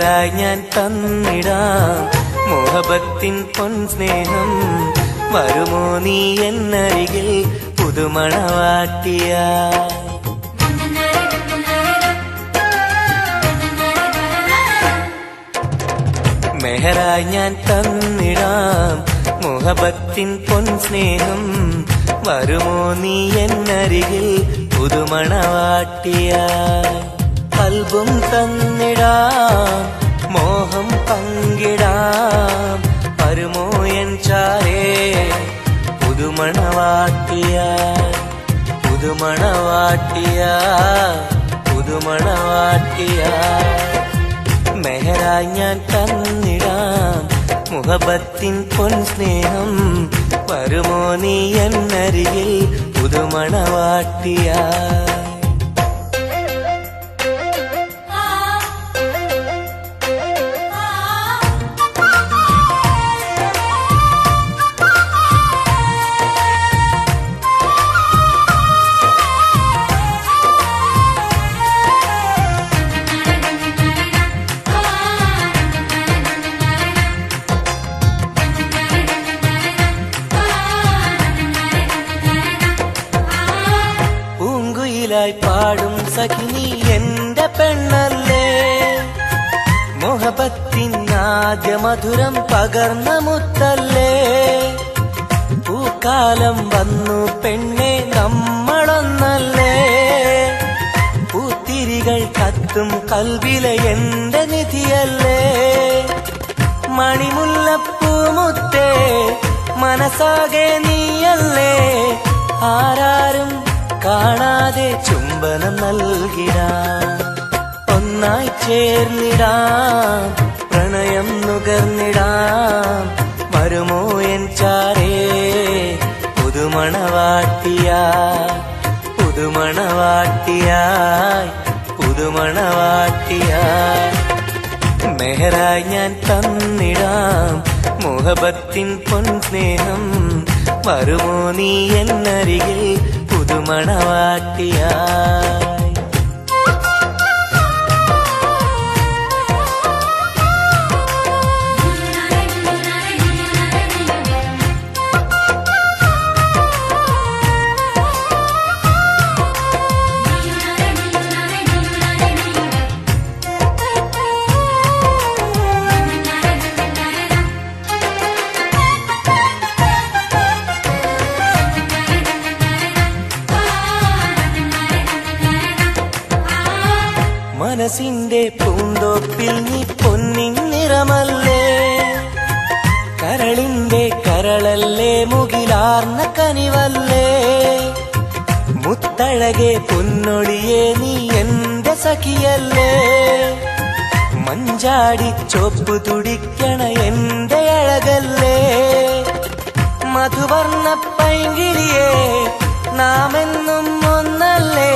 മെഹറായി ഞാൻ തന്നിടാം മോഹബത്തിൻ പൊൻസ്നേഹം. വരുമോ നീ എന്നരികിൽ പുതുമണവാട്ടിയ? മെഹറായി ഞാൻ തന്നിടാം മോഹബത്തിൻ പൊൻസ്നേഹം. വരുമോ നീ എന്നരികിൽ പുതുമണവാട്ടിയ? കൽബും തന്നിടാം മോഹം പങ്കിടാം. വരുമോ എൻ ചാരേ പുതുമണവാട്ടിയ? പുതുമണവാട്ടിയ പുതുമണവാട്ടിയ. മെഹറായി ഞാൻ തന്നിടാം മുഹബത്തിൻ പൊൻസ്നേഹം. വരുമോ നീ എന്നരികിൽ പുതുമണവാട്ടിയ? പാടും സഖിനി എന്റെ പെണ്ണല്ലേ, മോഹബത്തിൻ ആദ്യ മധുരം പകർന്ന മുത്തല്ലേ. പൂക്കാലം വന്നു പെണ്ണെ നമ്മളൊന്നല്ലേ, പൂത്തിരികൾ കത്തും കൽവിലെ എന്റെ നിധിയല്ലേ. മണിമുല്ലപ്പൂമുത്തേ മനസ്സാകെ നീയല്ലേ, ആരാരും കാണാതെ ചുംബനം നൽകിടാം. ഒന്നായി ചേർന്നിടാം പ്രണയം നുകർന്നിടാം. വരുമോ എൻ ചാരേ പുതുമണവാട്ടിയായി? പുതുമണവാട്ടിയായി പുതുമണവാട്ടിയായി. മെഹറായി ഞാൻ തന്നിടാം മോഹബത്തിൻ പൊൻസ്നേഹം. വരുമോ നീ എന്നരികിൽ പുതുമണവാട്ടിയായി? മനസ്സിന്റെ പൂന്തോപ്പിൽ നീ പൊന്നിൻ നിറമല്ലേ, കരളിന്റെ കരളല്ലേ, മുകിലാർന്ന കനിവല്ലേ. മുത്തഴകെ പൊന്നൊളിയെ നീ എന്റെ സഖിയല്ലേ, മഞ്ചാടി ചോപ്പ് തുടിക്കണ എന്റെ അഴകല്ലേ. മധുവർണ്ണ പൈങ്കിളിയെ നാമെന്നും ഒന്നല്ലേ,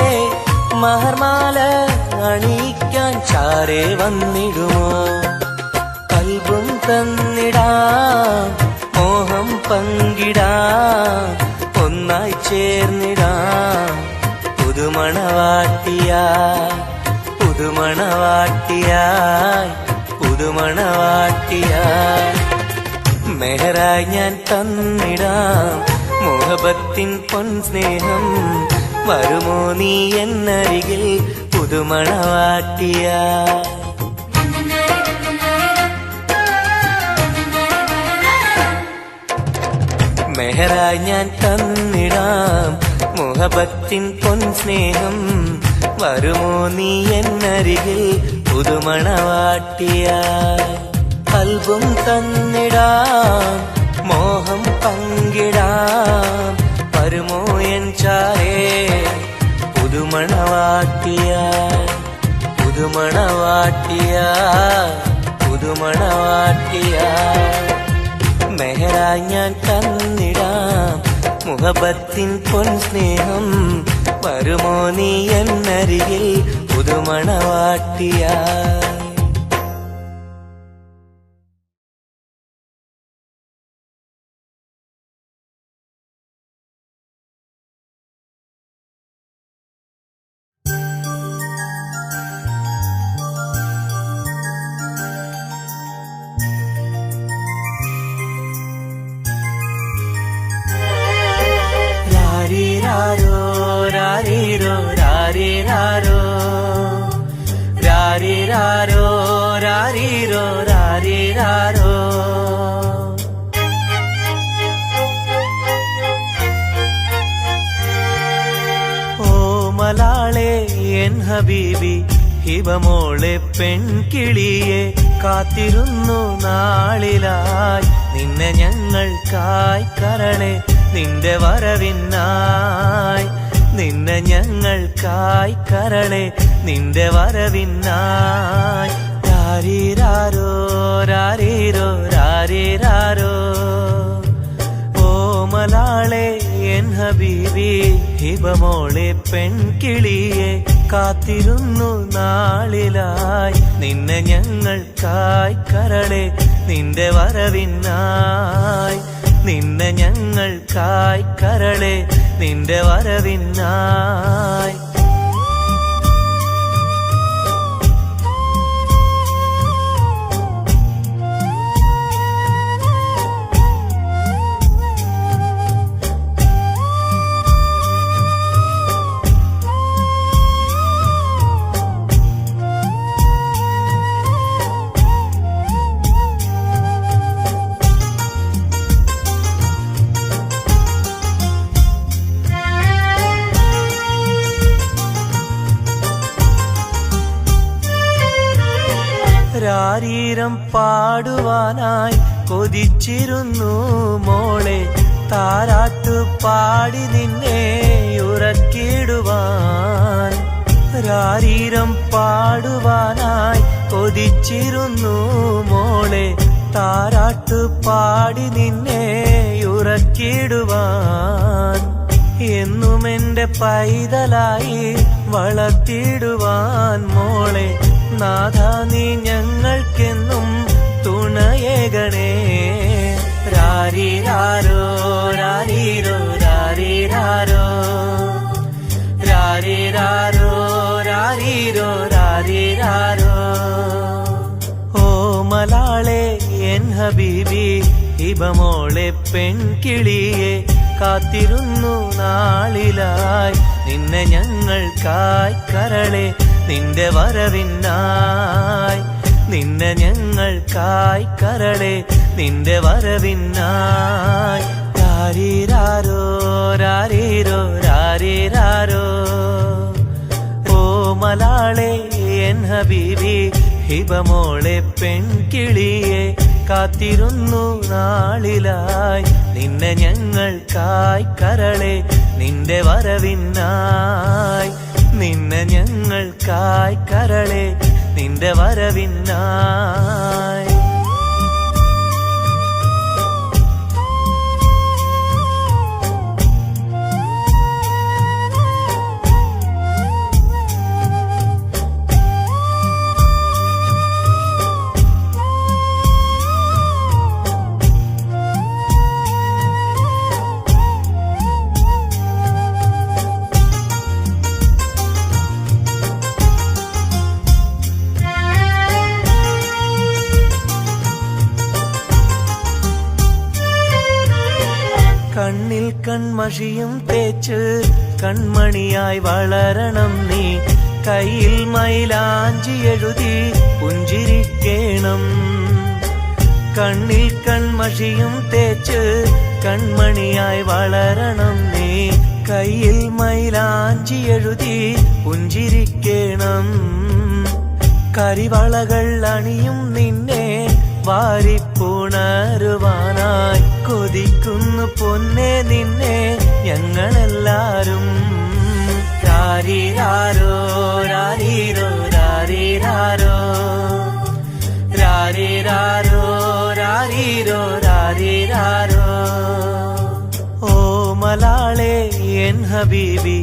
മഹർമാല അണിയിക്കാൻ ചാരേ വന്നിടുമോ. കൽബും തന്നിടാം മോഹം പങ്കിടാം. ഒന്നായി ചേർന്നിടാം പുതുമണവാട്ടിയായി പുതുമണവാട്ടിയായി പുതുമണവാട്ടിയായി. മെഹറായി ഞാൻ തന്നിടാം മോഹബത്തിൻ പൊൻസ്നേഹം. വരുമോ നീ എന്നരികിൽ പുതുമണവാട്ടിയായി? മെഹറായി ഞാൻ തന്നിടാം മോഹബത്തിൻ പൊൻസ്നേഹം. വരുമോ നീ എന്നരികിൽ പുതുമണവാട്ടിയായി? കൽബും തന്നിടാം മോഹം പങ്കിടാം. വരുമോ എൻ ചാരേ പുതുമണവാട്ടിയായി? പുതുമണവാട്ടിയായി പുതുമണവാട്ടിയായി. മെഹറായി ഞാൻ തന്നിടാം മുഹബത്തിൻ പൊൻസ്നേഹം. വരുമോ നീ എന്നരികിൽ പുതുമണവാട്ടിയായി? ഹബീബി ഹിബമോളെ പെൺകിളിയെ കാത്തിരുന്നു നാളിലായി നിന്നെ ഞങ്ങൾക്കായി കരളെ നിന്റെ വരവിനായി നിന്നെ ഞങ്ങൾക്കായി കരളെ നിന്റെ വരവിനായി രാരീരാരോ രാരീരോ രാരീരാരോ ഓമലാളെ എൻ ഹബീബി ഹിബമോളെ പെൺകിളിയെ കാത്തിരുന്നു നാളിലായി നിന്നെ ഞങ്ങൾക്കായി കരളെ നിന്റെ വരവിനായി നിന്നെ ഞങ്ങൾക്കായി കരളെ നിന്റെ വരവിനായി രാരീരം പാടുവാനായി കൊതിച്ചിരുന്നു മോളെ താരാട്ടു പാടി നിന്നെ ഉറക്കിടുവാൻ രാരീരം പാടുവാനായി കൊതിച്ചിരുന്നു മോളെ താരാട്ടു പാടി നിന്നെ ഉറക്കിടുവാൻ എന്നും എന്റെ പൈതലായി വളർത്തിടുവാൻ മോളെ നാഥാ നീ ഞങ്ങൾക്കെന്നും തുണയേകണേ രാരീരാരോ രാരീരോ രാരീരാരോ രാരീരാരോ രാരീരോ രാരീരാരോ ഓമലാളെ എൻ ഹബീബി ഹിബമോളെ പെൺകിളിയെ കാത്തിരുന്നു നാളിലായി നിന്നെ ഞങ്ങൾക്കായി കരളെ നിന്റെ വരവിനായി നിന്നെ ഞങ്ങൾക്കായി കരളെ നിന്റെ വരവിനായി രാരീരാരോ രാരീരോ രാരീരാരോ ഓമലാളെ എൻ ഹബീബി ഹിബമോളെ പെൺകിളിയെ കാത്തിരുന്നു നാളിലായി നിന്നെ ഞങ്ങൾക്കായി കരളെ നിന്റെ വരവിനായി നിന്നെ ഞങ്ങൾക്കായി കരളെ നിന്റെ വരവിനായി കണ്ണിൽ കൺമഷിയും തേച്ച് കൺമണിയായി വളരണം നീ കയ്യിൽ മൈലാഞ്ചി എഴുതി പുഞ്ചിരിക്കേണം കണ്ണിൽ കൺമഷിയും തേച്ച് കൺമണിയായി വളരണം നീ കയ്യിൽ മൈലാഞ്ചി എഴുതി പുഞ്ചിരിക്കേണം കരിവളകൾ അണിയും നിന്നെ വാരിപ്പുണരുവാനായി കൊതിക്കുന്നു പൊന്നെ നിന്നെ ഞങ്ങളെല്ലാരും രാരീരാരോ രാരീരോ രാരീരാരോ രാരീരാരോ രാരീരോ രാരീരാരോ ഓമലാളെ എൻ ഹബീബി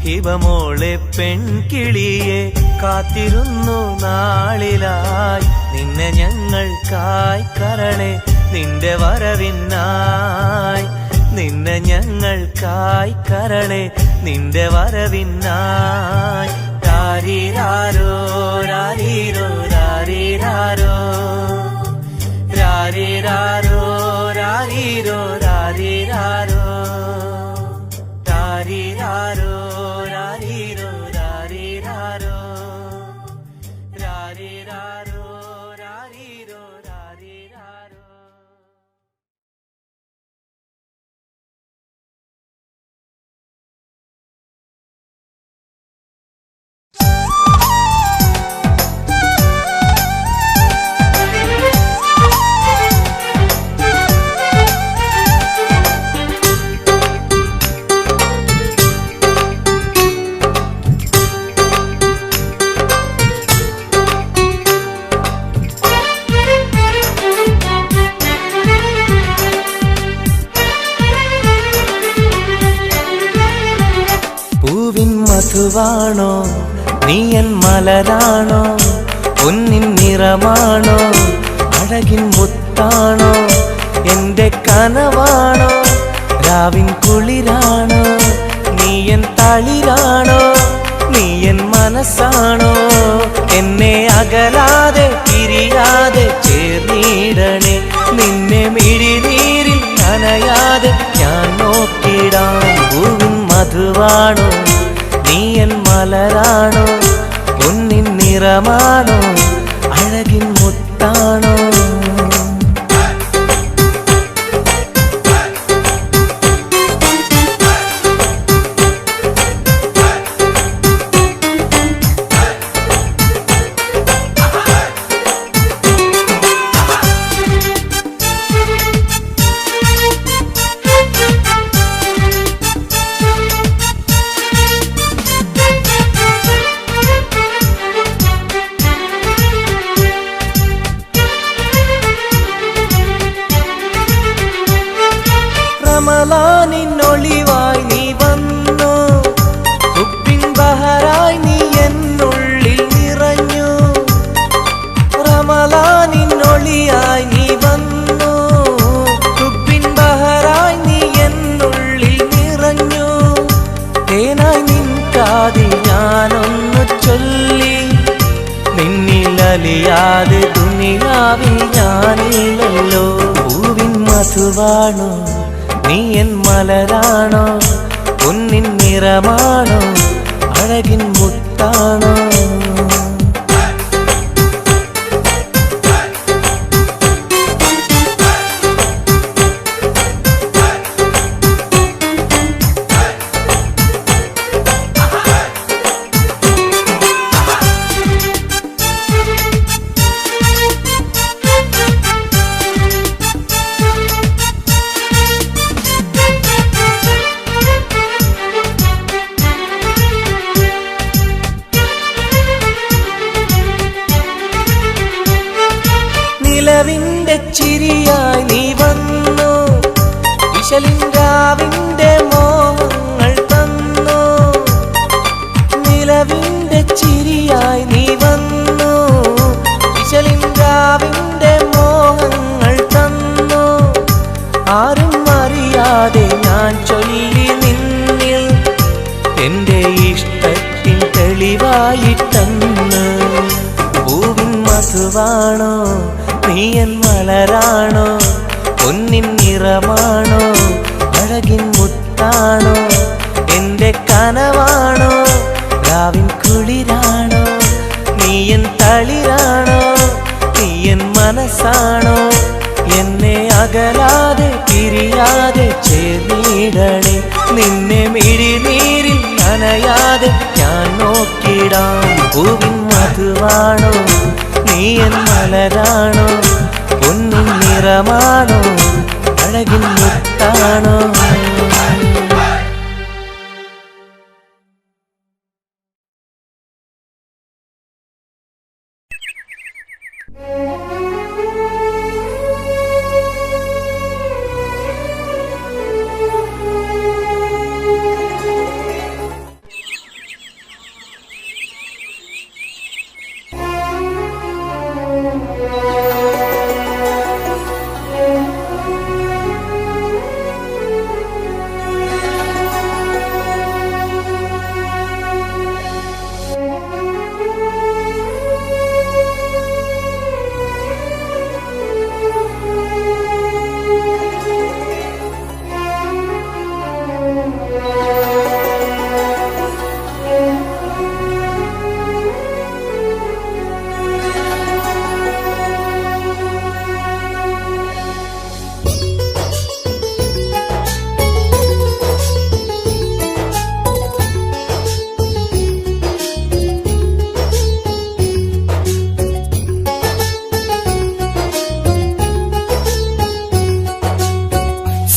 ഹിബമോളെ പെൺകിളിയെ കാത്തിരുന്നു നാളിലായി നിന്നെ ഞങ്ങൾക്കായി കരളെ നിന്റെ വരവിനായി നിന്നെ ഞങ്ങൾക്കായി കരളെ നിന്റെ വരവിനായി രാരീരാരോ രാരീരോ രാരീരാരോ രാരീരാരോ രാരീരോ രാരീരാരോ രാരീരാരോ രാരീരോ രാരീരാരോ രാരീരാരോ രാരീരോ രാരീരാരോ മധുവാണോ നീ എൻ മലരാണോ പൊന്നിൻ നിറമാണോ അഴകിൻ മുത്താണോ എന്റെ കനവാണോ രാവിൻ കുളിരാണോ നീ എൻ തളിരാണോ നീ എൻ മനസ്സാണോ എന്നെ അകലാതെ പിരിയാതെ ചേർന്നിടണേ നിന്നെ മിഴിനീരിൽ നനയാതെ ഞാൻ നോക്കിടാം പൂവിൻ മധുവാണോ നീ എൻ മലരാണോ പൊന്നിൻ നിറമാണോ അഴകിൻ മുത്താണോ റമളാനിന്നൊളിവായി നീ വന്നു ഹുബ്ബിൻ ബഹറായി നീ എന്നുള്ളിൽ നിറഞ്ഞു റമളാനിന്നൊളിയായി നീ വന്നു ഹുബ്ബിൻ ബഹറായി നീ എന്നുള്ളിൽ നിറഞ്ഞു തേനായി നിൻ കാതിൽ ഞാനൊന്നു ചൊല്ലി നിന്നിലലിയാതെ ദുനിയാവിൽ ഞാനില്ലല്ലോ പൂവിൻ മധുവാണോ നീ എൻ മലരാണോ പൊന്നിൻ നിറമാണോ അഴകിൻ മുത്താണോ നിലവിന്റെ ചിരിയായി നീ വന്നു വിശലിൻരാവിന്റെ മോഹങ്ങൾ തന്നു നിലവിന്റെ ചിരിയായി നീ വന്നു വിശലിൻരാവിന്റെ മോഹങ്ങൾ തന്നു ആരും അറിയാതെ ഞാൻ ചൊല്ലി നിന്നിൽ എന്റെ ഇഷ്ടത്തിൻ തെളിവായിട്ടെന്ന് പൂവിൻ മധുവാണോ നീ എൻ മലരാണോ പൊന്നിൻ നിറമാണോ അഴകിൻ മുത്താണോ എന്റെ കനവാണോ രാവിൻ കുളിരാണോ നീ എൻ തളിരാണോ നീ എൻ മനസ്സാണോ എന്നെ അകലാതെ പിരിയാതെ ചേർന്നിടണേ നിന്നെ മിഴിനീരിൽ നനയാതെ ഞാൻ നോക്കിടാം പൂവിൻ മധുവാണോ നീ എൻ മലരാണോ പൊന്നിൻ നിറമാണോ അഴകിൻ മുത്താണോ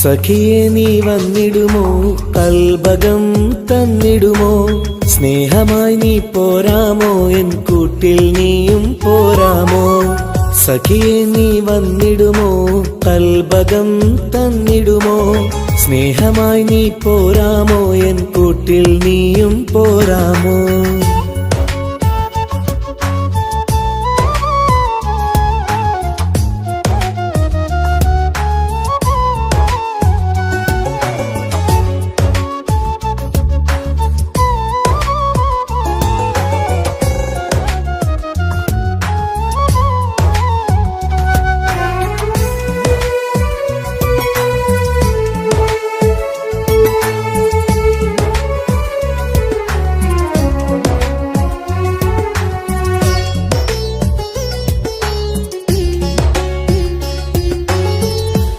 സഖിയെ നീ വന്നിടുമോ കൽബകം തന്നിടുമോ സ്നേഹമായി നീ പോരാമോ എൻ കൂട്ടിൽ നീയും പോരാമോ സഖിയെ നീ വന്നിടുമോ കൽബകം തന്നിടുമോ സ്നേഹമായി നീ പോരാമോ എൻ കൂട്ടിൽ നീയും പോരാമോ?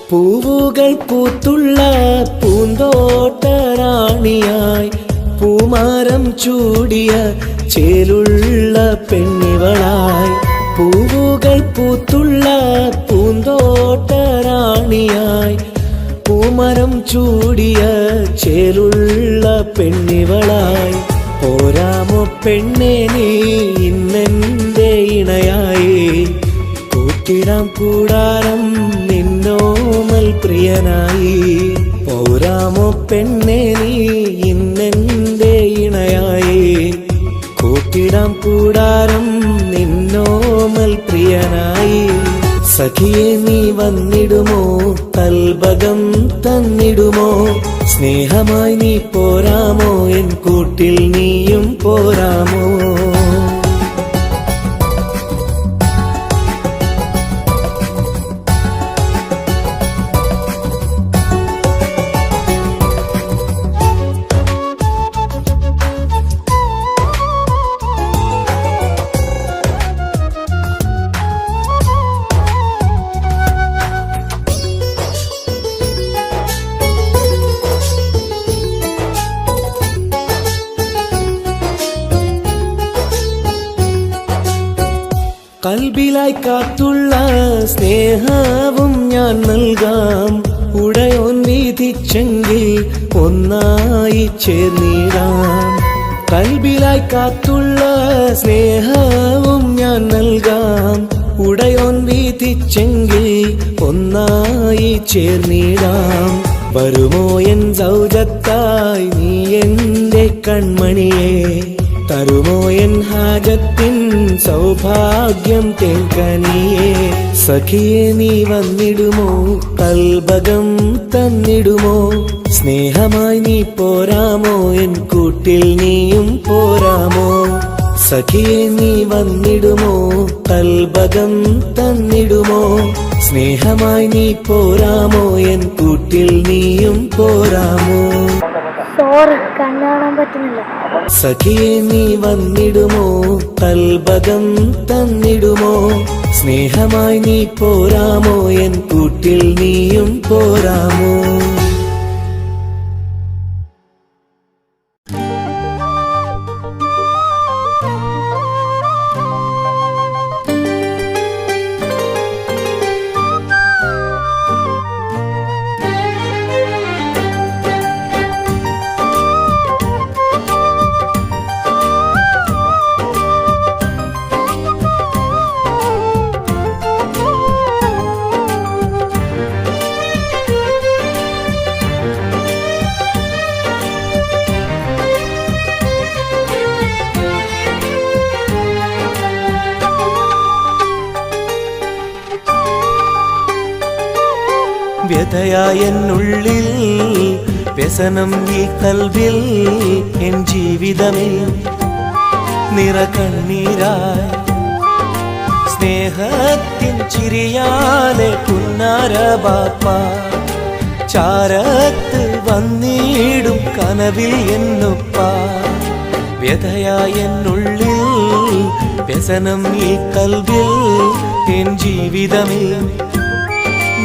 പൂവുകൾ പൂത്തുള്ള പൂന്തോട്ടറാണിയായി പൂമാരം ചൂടിയ ചേലുള്ള പെണ്ണിവളായി. പൂവുകൾ പൂത്തുള്ള പൂന്തോട്ടറാണിയായി പൂമരം ചൂടിയ ചേലുള്ള പെണ്ണിവളായി. പോരാമോ പെണ്ണേ നീ ഇന്നെന്റെ ഇണയായി? കൂട്ടിടാം കൂടാരം നിന്നോമൽ പ്രിയനായി. പോരാമോ പെണ്ണേ നീ ഇന്നെന്റെ ഇണയായി? കൂട്ടിടാം കൂടാരം നിന്നോമൽ പ്രിയനായി. സഖിയെ നീ വന്നിടുമോ? കൽബകം തന്നിടുമോ? സ്നേഹമായി നീ പോരാമോ എൻ കൂട്ടിൽ നീയും പോരാമോ? കൽബിലായി കാത്തുള്ള സ്നേഹവും ഞാൻ നൽകാം. ഉടയോൻ വിധിച്ചെങ്കിൽ ഒന്നായി ചേർന്നിടാം. കൽബിലായി കാത്തുള്ള സ്നേഹവും ഞാൻ നൽകാം. ഉടയോൻ വിധിച്ചെങ്കിൽ ഒന്നായി ചേർന്നിടാം. വരുമോ എൻ സൗജത്തായി നീ എന്റെ കൺമണിയെ? തരുമോ എൻ ഹാജത്തിൻ സൗഭാഗ്യം തേൽക്കനിയേ? സഖിയെ നീ വന്നിടുമോ? കൽബകം തന്നിടുമോ? സ്നേഹമായി നീ പോരാമോ എൻ കൂട്ടിൽ നീയും പോരാമോ? സഖിയെ നീ വന്നിടുമോ? കൽബകം തന്നിടുമോ? സ്നേഹമായി നീ പോരാമോ എൻ കൂട്ടിൽ നീയും പോരാമോ? സോറി, കണ്ണാണാൻ പറ്റുന്നില്ല. സഖിയെ നീ വന്നിടുമോ? കൽബകം തന്നിടുമോ? സ്നേഹമായി നീ പോരാമോ എൻ കൂട്ടിൽ നീയും പോരാമോ? വ്യഥയായെന്നുള്ളിൽ വ്യസനം ഈ കൽവിൽ എൻ ജീവിതമേ നിറകണ്ണീരായി സ്നേഹത്തിൻ ചിരിയാലെ പുന്നാര ബാപ്പ ചാരത്ത് വന്നിടും കനവിൽ എന്നുപ്പ. വ്യഥയായെന്നുള്ളിൽ വ്യസനം ഈ കൽവിൽ എൻ ജീവിതമേ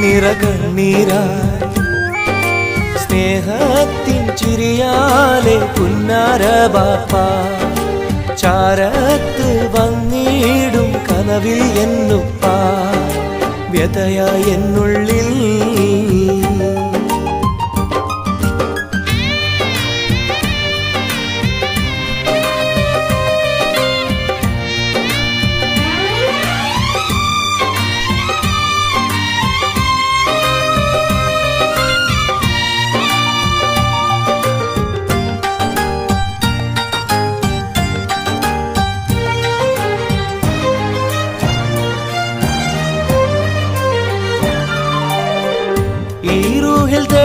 നിറകണ്ണീരായി സ്നേഹത്തിൻ ചിരിയാലെ പുന്നാര ബാപ്പ ചാരത്ത് വന്നിടും കനവിൽ എന്നുപ്പ. വ്യഥയായെന്നുള്ളിൽ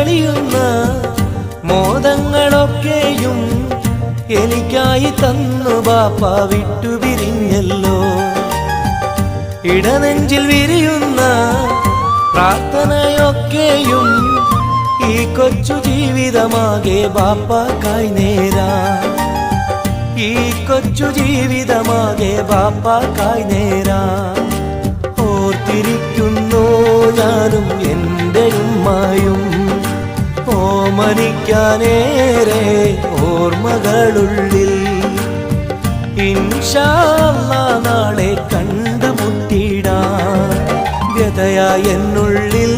തെളിയുന്ന മോദങ്ങളൊക്കെയും എനിക്കായി തന്നു ബാപ്പ വിട്ടുപിരിഞ്ഞല്ലോ. ഇടനെഞ്ചിൽ വിരിയുന്ന പ്രാർത്ഥനയൊക്കെയും ഈ കൊച്ചു ജീവിതമാകെ ബാപ്പാക്കായി നേരാ. ഈ കൊച്ചു ജീവിതമാകെ ബാപ്പാക്കായി നേരാ. ഓർത്തിരിക്കുന്നു ഞാനും എൻ്റെ ഉമ്മായും, ഓമനിക്കാനേറെ ഓർമ്മകളുള്ളിൽ. ഇൻഷാ അല്ലാഹ് നാളെ കണ്ടുമുട്ടിടാം വ്യതയായ എന്നുള്ളിൽ.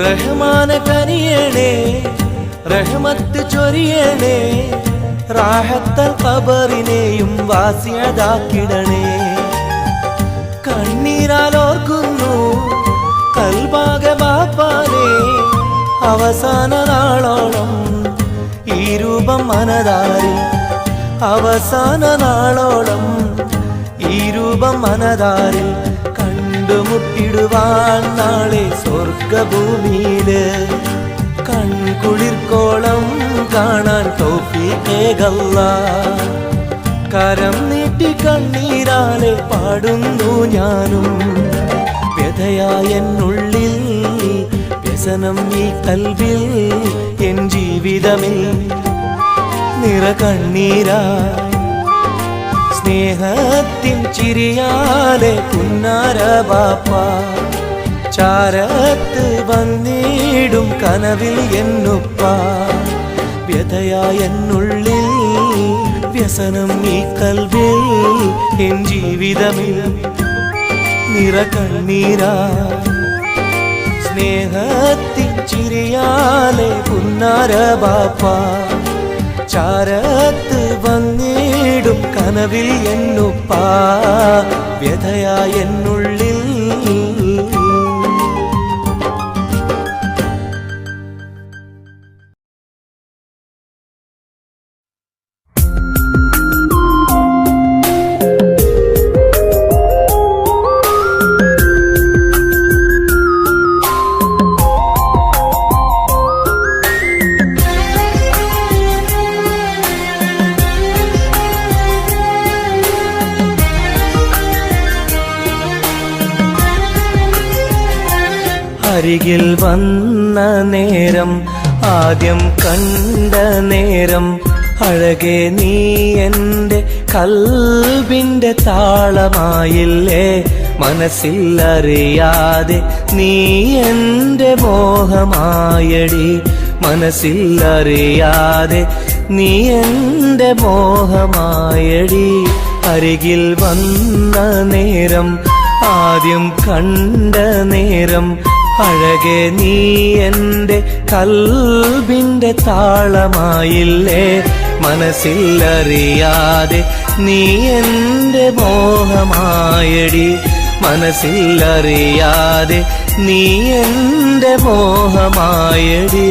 റഹ്മാന കനിയണേ, റഹ്മത്ത് ചൊരിയണേ, റാഹത്തൽ ഖബറിനെയും വാസിയതാക്കിടണേ. കണ്ണീരാൽ ഓർക്കുന്നു കൽബാകെ ബാപ്പാനെ, അവസാന നാളോളം ഈ രൂപം മനതാരിൽ. അവസാന നാളോളം ഈ രൂപം മനതാരിൽ. കണ്ടുമുട്ടിടുവാൻ നാളെ സ്വർഗഭൂമിയില്. കൺകുളിർക്കോളം കാണാൻ തൗഫീഖേകല്ലാഹ്. കരം നീട്ടി കണ്ണീരാലെ പാടുന്നു ഞാനും വ്യഥയായ എന്നുള്ളിൽ. വ്യസനം ഈ കൽബിൽ, എൻ ജീവിതമിൽ നിറകണ്ണീരായി. സ്നേഹത്തിൻ ചിരിയാലെ പുന്നാര ബാപ്പ ചാരത്ത് വന്നിടും കനവിൽ എന്നുപ്പ. വ്യഥയായ എന്നുള്ളിൽ, വ്യസനം ഈ കൽബിൽ, എൻ ജീവിതമിൽ നിറകണ്ണീരായി. സ്നേഹത്തിൻ ചിരിയാലെ പുന്നാര ബാപ്പ ചാരത്ത് വന്നിടും കനവിൽ എന്നുപ്പ. വ്യഥയായ എന്നുള്ളിൽ. അരികിൽ വന്ന നേരം, ആദ്യം കണ്ട നേരം, അഴകെ നീ എൻ്റെ കൽബിൻ്റെ താളമായില്ലേ. മനസ്സിലറിയാതെ നീ എൻ്റെ മോഹമായടി. മനസ്സിലറിയാതെ നീ എൻ്റെ മോഹമായടി. അരികിൽ വന്ന നേരം, ആദ്യം കണ്ട നേരം, അഴകെ നീ എൻ്റെ കൽബിൻ്റെ താളമായില്ലേ. മനസ്സിലറിയാതെ നീ എൻ്റെ മോഹമായടി. മനസ്സിലറിയാതെ നീ എൻ്റെ മോഹമായടി.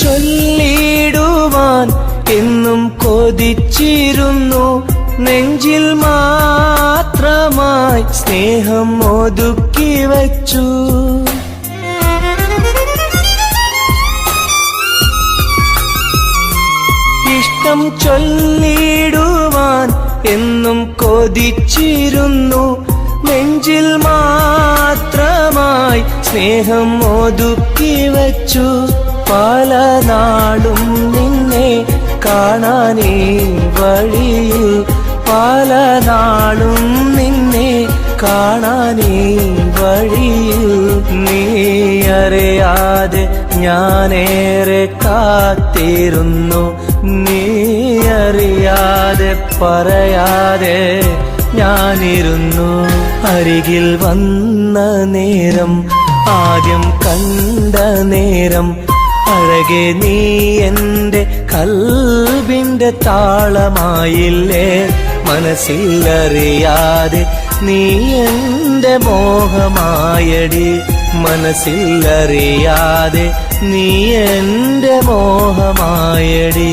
ചൊല്ലിടുവാൻ എന്നും കൊതിച്ചിരുന്നു. നെഞ്ചിൽ മാത്രമായി സ്നേഹം ഒതുക്കി വച്ചു. ഇഷ്ടം ചൊല്ലിടുവാൻ എന്നും കൊതിച്ചിരുന്നു നെഞ്ചിൽ മാത്രമായി സ്നേഹം ഒതുക്കി വച്ചു പല നാളും നിന്നെ കാണാനേ വഴിയിൽ പല നാളും നിന്നെ കാണാനേ വഴിയിൽ നീ അറിയാതെ ഞാനേറെ കാത്തിരുന്നു നീ അറിയാതെ പറയാതെ ഞാനിരുന്നു അരികിൽ വന്ന നേരം ആദ്യം കണ്ട നേരം അഴകെ നീ എൻ്റെ കൽബിൻ്റെ താളമായില്ലേ മനസ്സിലറിയാതെ നീ എൻ്റെ മോഹമായടി മനസ്സിലറിയാതെ നീ എൻ്റെ മോഹമായടി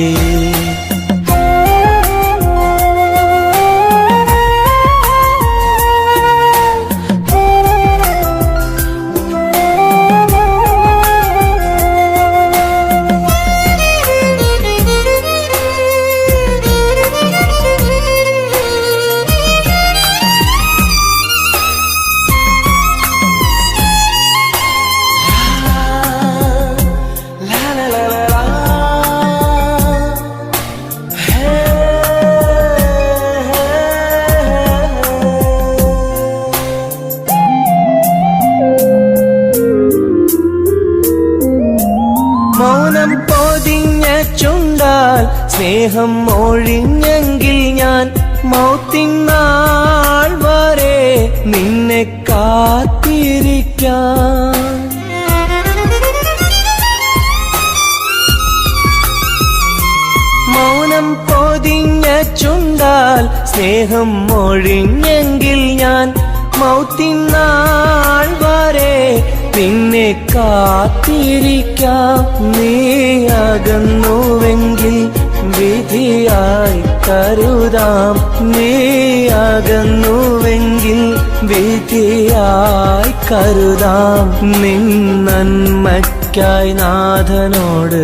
മൗനം പൊതിഞ്ഞ ചുണ്ടാൽ സ്നേഹം ഒഴിഞ്ഞെങ്കിൽ ഞാൻ മൗത്തിനാൾ വരെ നിന്നെ കാത്തിരിക്കാം മൗനം പൊതിഞ്ഞ ചുണ്ടാൽ സ്നേഹം ഒഴിഞ്ഞെങ്കിൽ ഞാൻ മൗത്തിനാൾ വരെ നിന്നെ കാത്തിരിക്കാം നീ അകന്നുവെങ്കിൽ വിധിയായി കരുതാം നീ അകന്നുവെങ്കിൽ വിധിയായി കരുതാം നിൻ നന്മയ്ക്കായി നാഥനോട്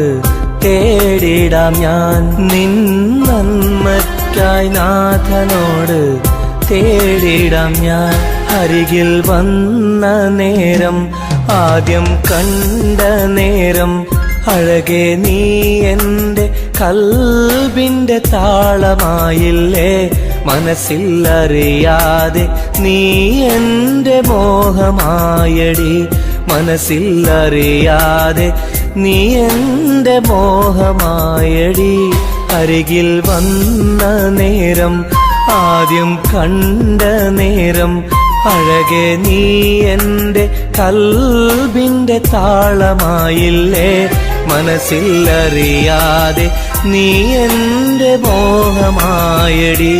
തേടിടാം ഞാൻ നിൻ നന്മയ്ക്കായി നാഥനോട് തേടിടാം ഞാൻ അരികിൽ വന്ന നേരം ആദ്യം കണ്ട നേരം അഴകെ നീ എൻ്റെ കൽബിൻ്റെ താളമായില്ലേ മനസ്സിലറിയാതെ നീ എൻ്റെ മോഹമായടി മനസ്സിലറിയാതെ നീ എൻ്റെ മോഹമായടി അരികിൽ വന്ന നേരം ആദ്യം കണ്ട നേരം അഴകെ നീ എൻ്റെ കൽബിൻ്റെ താളമായില്ലേ മനസ്സിലറിയാതെ നീ എൻ്റെ മോഹമായടി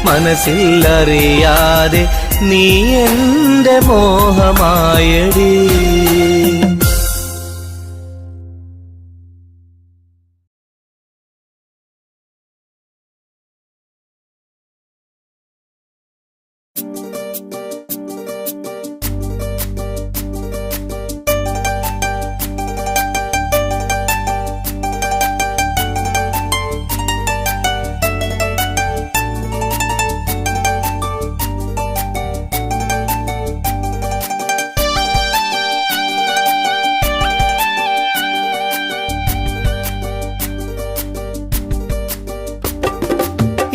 മനസ്സിലറിയാതെ നീ എൻ്റെ മോഹമായടി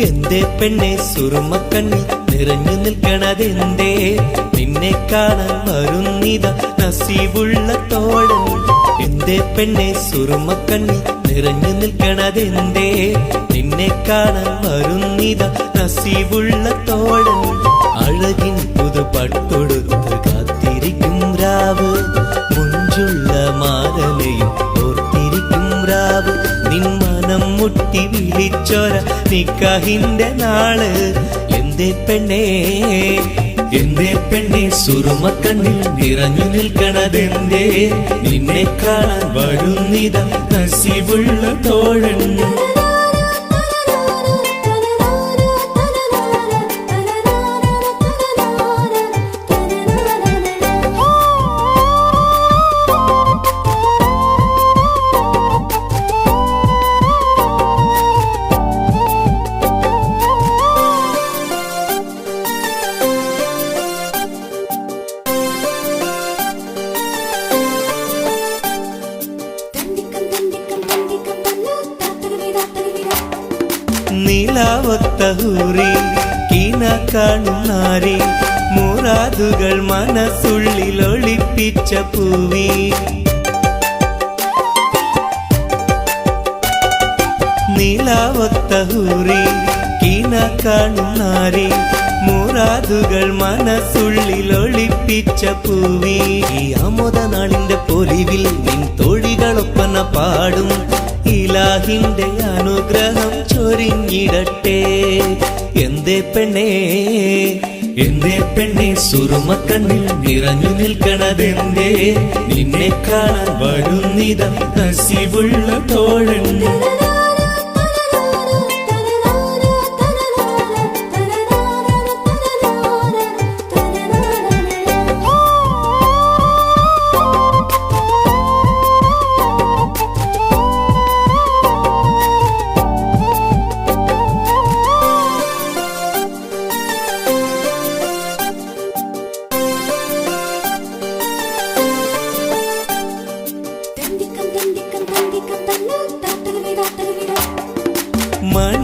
എന്തേ പെണ്ണെ സുറുമക്കണ്ണിൽ നിറഞ്ഞു നിൽക്കണതെന്തേ നിന്നെ കാണാൻ വരുന്നിത നസീബുള്ള തോഴൻ എന്തേ പെണ്ണെ സുറുമക്കണ്ണിൽ നിറഞ്ഞു നിൽക്കണതെന്തേ നിന്നെ കാണാൻ വരുന്നിത നസീബുള്ള തോഴൻ അഴകിൻ പുതുപട്ടൊടുത്ത് കാത്തിരിക്കും രാവ് മുഞ്ചുള്ള മാലയും ഓർത്തിരിക്കും രാവ് നിൻ മനം മുട്ടി വിളിച്ചോര നിക്കാഹിന്റെ നാള് എന്തേ പെണ്ണെ സുറുമക്കണ്ണിൽ നിറഞ്ഞു നിൽക്കണതെന്തേ നിന്നെ കാണാൻ വരുന്നിത നസീബുള്ള തോഴൻ നിലാവൊത്ത ഹൂറി കീന കാണും നാരി മുറാദുകൾ മനസ്സുള്ളിൽ ഒളിപ്പിച്ച പൂവി നിലാവൊത്ത ഹൂറി കീന കാണും നാരി മുറാദുകൾ മനസ്സുള്ളിൽ ഒളിപ്പിച്ച പൂവി ഈ ആമോദ നാളിന്റെ പൊലിവിൽ നിൻ തോഴികളൊപ്പന പാടും ഇലാഹിന്റെ അനുഗ്രഹം ചൊരിഞ്ഞിടട്ടെ എന്തേ പെണ്ണേ സുറുമക്കണ്ണിൽ നിറഞ്ഞു നിൽക്കണതെന്തേ നിന്നെ കാണാൻ വരുന്നിത നസീബുള്ള തോഴൻ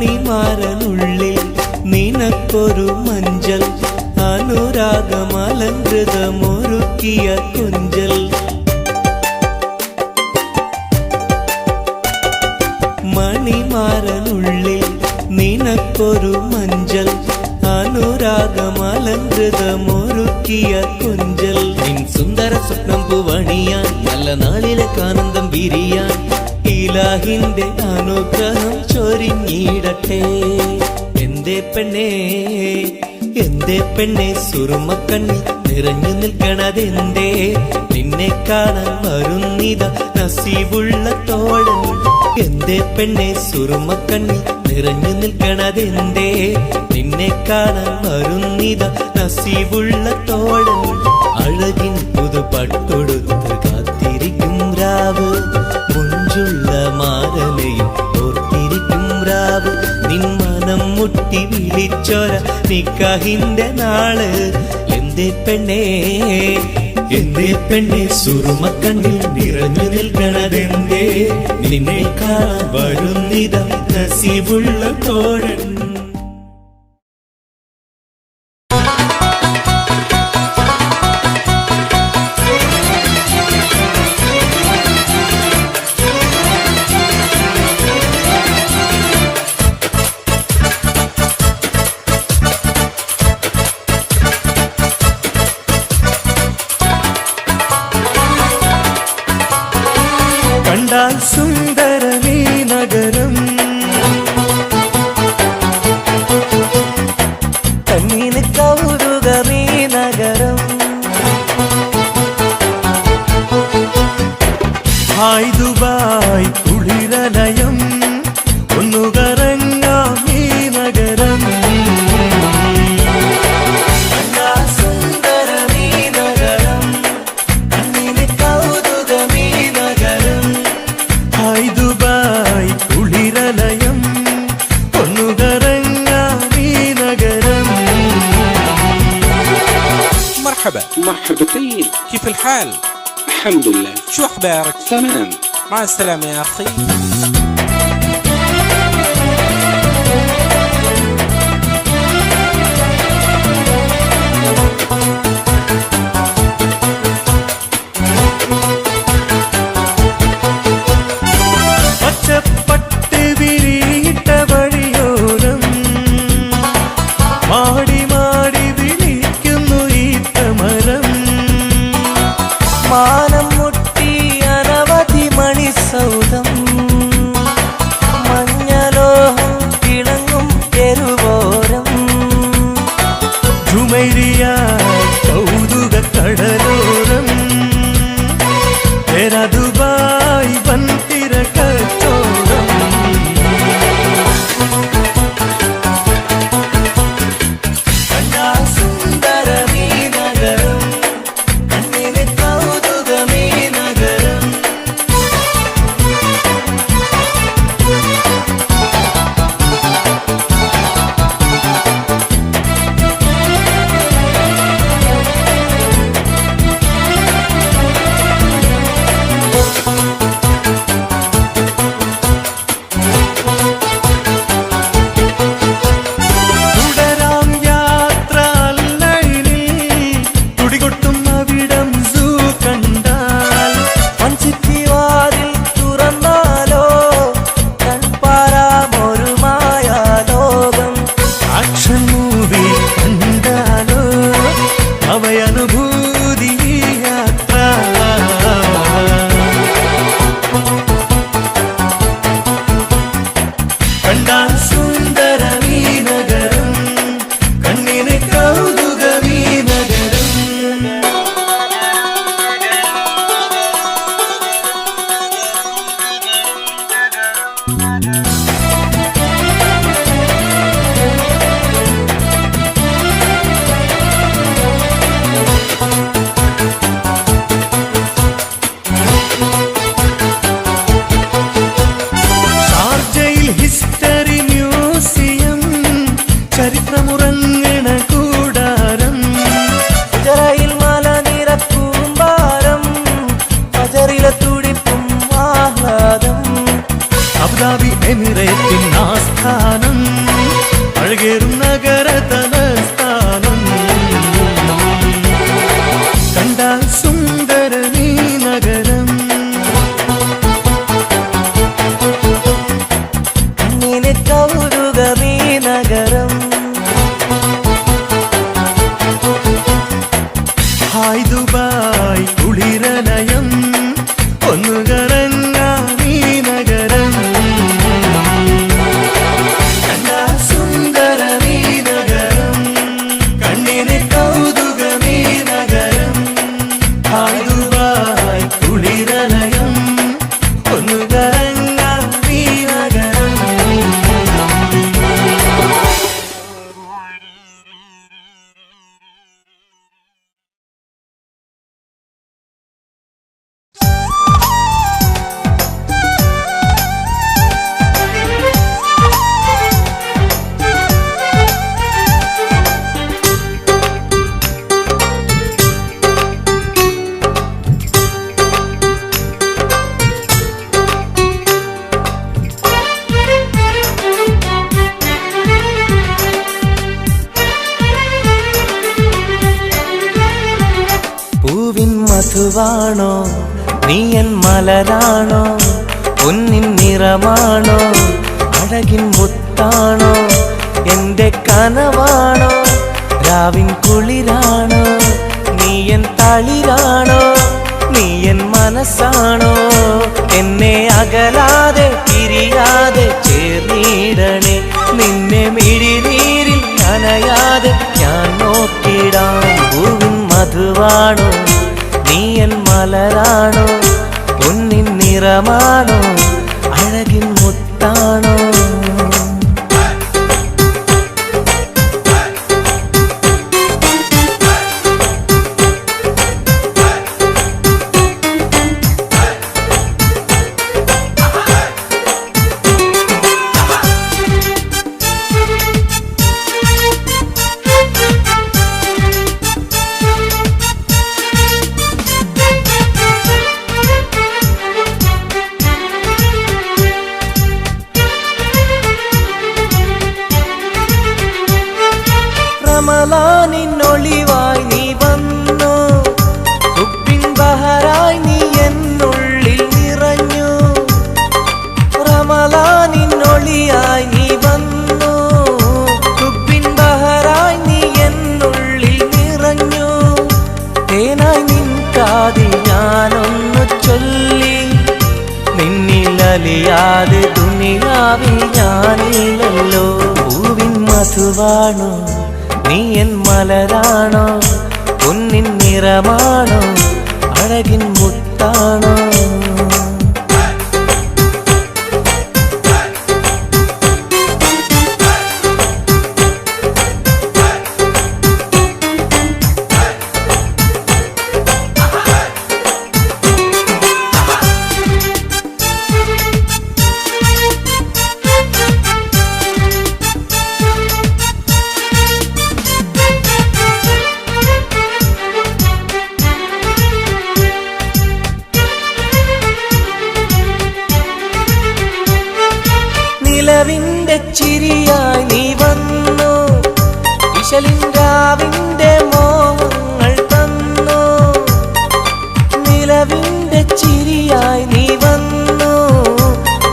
മണിമാരനുള്ളിൽ നിനക്കൊരു മഞ്ചൽ അനുരാഗമലങ്കൃതമൊരുക്കിയ കുഞ്ചൽ മണിമാരനുള്ളിൽ നിനക്കൊരു മഞ്ചൽ അനുരാഗമലങ്കൃതമൊരുക്കിയ കുഞ്ചൽ നിൻ സുന്ദര സ്വപ്നം പൂവണിയാൻ നല്ല നാളിലെ ആനന്ദം വിരിയാൻ ഇലാഹിന്റെ അനുഗ്രഹം ചൊരിഞ്ഞിടട്ടെ എന്തേ പെണ്ണേ സുറുമക്കണ്ണിൽ നിറഞ്ഞു നിൽക്കണതെന്തേ നിന്നെ കാണാൻ വരുന്നിത നസീബുള്ള തോഴൻ എന്തേ പെണ്ണേ സുറുമക്കണ്ണിൽ നിറഞ്ഞു നിൽക്കണതെന്തേ നിന്നെ കാണാൻ വരുന്നിത നസീബുള്ള തോഴൻ അഴകിൻ പുതുപട്ടൊടുത്ത് കാത്തിരിക്കും രാവ് മുഞ്ചുള്ള മാരലയും ഓർത്തിരിക്കും രാവ് നിൻ മനം മുട്ടി വിളിച്ചൊര നിക്കാഹിന്റെ നാള് എന്തേ പെണ്ണേ സുറുമക്കണ്ണിൽ നിറഞ്ഞു നിൽക്കണതെന്തേ നിന്നെ കാണാൻ വരുന്നിത നസീബുള്ള തോഴൻ കണ്ടാൽ സുന്ദരമീ നഗരം കണ്ണിന് കൗതുകമീ നഗരം ഹായ് ദുബായ് കുളിരലയം ഒന്നു കറങ്ങാം ഈ നഗരം കണ്ടാൽ സുന്ദരമീ നഗരം കണ്ണിന് കൗതുകമീ നഗരം ഹായ് ദുബായ് കുളിരലയം ഒന്നു കറങ്ങാം ഈ നഗരം مرحبا مرحبتين. كيف الحال؟ الحمد لله. شو أخبارك؟ تمام. مع السلامة يا أخي. പച്ചപ്പട്ട് വിരിയിട്ട വഴിയോരം മാടി മാടി വിളിക്കുന്നു ഈ തമരം മാനം മുട്ടി അനവധി മണിസൗധം മഞ്ഞലോഹം തിളങ്ങും തെരുവോരം ജുമൈരിയ കൗതുക കടലോരം ദുബായ് വൻതിര കച്ചോടം കണ്ടാ സുന്ദരമീ നഗരം കണ്ണിന് കൗതുകമീ നഗരം മധുവാണോ നീ എൻ മലരാണോ പൊന്നിൻ നിറമാണോ അഴകിൻ മുത്താണോ എന്റെ കനവാണോ രാവിൻ കുളിരാണോ നീ എൻ തളിരാണോ നീ എൻ മനസ്സാണോ എന്നെ അകലാതെ പിരിയാതെ ചേർന്നിടണേ നിന്നെ മിഴിനീരിൽ നനയാതെ ഞാൻ നോക്കിടാം പൂവിൻ മധുവാണോ നീ എൻ മലരാണോ പൊന്നിൻ നിറമാണോ അഴകിൻ മുത്താണോ റമളാനിന്നൊളിവായി നീ വന്നു ഹുബ്ബിൻ ബഹറായി നീ എന്നുള്ളിൽ നിറഞ്ഞു റമളാനിന്നൊളിയായി നീ വന്നു ഹുബ്ബിൻ ബഹറായി നീ എന്നുള്ളിൽ നിറഞ്ഞു തേനായി നിൻ കാതിൽ ഞാനൊന്നു ചൊല്ലി നിന്നിലലിയാതെ ദുനിയാവിൽ ഞാനില്ലല്ലോ പൂവിൻ മധുവാണോ നീ എൻ മലരാണോ പൊന്നിൻ നിറമാണോ അഴകിൻ മുത്താണോ നിലവിന്റെ ചിരിയായി നീ വന്നു വിശലിൻരാവിന്റെ മോഹങ്ങൾ തന്നു നിലവിന്റെ ചിരിയായി നീ വന്നു